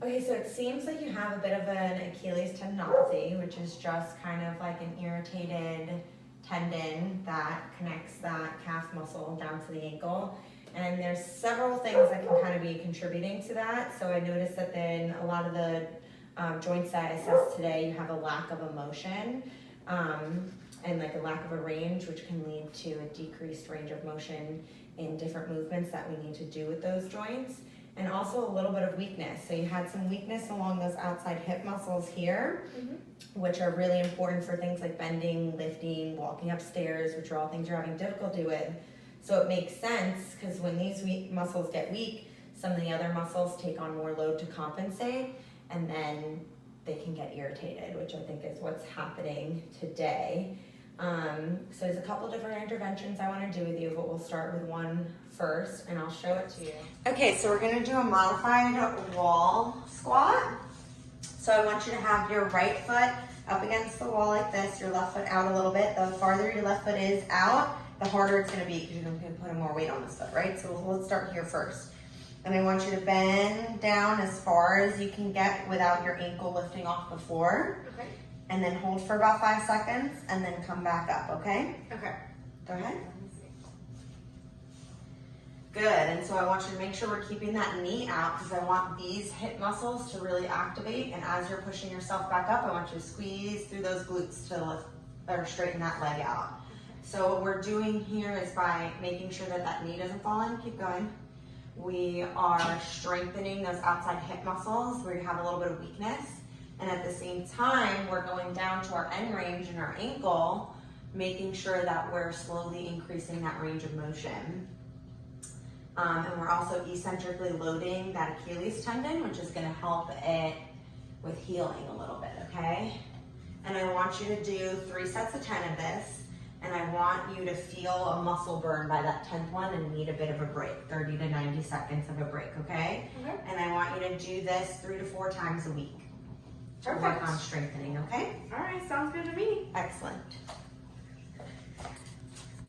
Okay, so it seems like you have a bit of an Achilles tendinopathy, which is just kind of like an irritated tendon that connects that calf muscle down to the ankle. And there's several things that can kind of be contributing to that. So I noticed that then a lot of the joints that I assessed today, you have a lack of a motion and like a lack of a range, which can lead to a decreased range of motion in different movements that we need to do with those joints. And also a little bit of weakness. So you had some weakness along those outside hip muscles here, which are really important for things like bending, lifting, walking upstairs, which are all things you're having difficulty with. So it makes sense because when these muscles get weak, some of the other muscles take on more load to compensate, and then they can get irritated, which I think is what's happening today. So there's a couple different interventions I want to do with you, but we'll start with one first and I'll show it to you. Okay, so we're going to do a modified wall squat. So I want you to have your right foot up against the wall like this, your left foot out a little bit. The farther your left foot is out, the harder it's going to be because you're going to be putting more weight on this foot, right? So let's start here first. And I want you to bend down as far as you can get without your ankle lifting off the floor. Okay. And then hold for about 5 seconds and then come back up, okay? Okay. Go ahead. Good, and so I want you to make sure we're keeping that knee out because I want these hip muscles to really activate, and as you're pushing yourself back up, I want you to squeeze through those glutes to lift or straighten that leg out. So what we're doing here is by making sure that that knee doesn't fall in, keep going. We are strengthening those outside hip muscles where you have a little bit of weakness. And at the same time, we're going down to our end range in our ankle, making sure that we're slowly increasing that range of motion. And we're also eccentrically loading that Achilles tendon, which is going to help it with healing a little bit, okay? And I want you to do 3 sets of 10 of this, and I want you to feel a muscle burn by that 10th one and need a bit of a break, 30 to 90 seconds of a break, okay? Okay. And I want you to do this 3 to 4 times a week. Perfect. Work on strengthening, okay? All right, sounds good to me. Excellent.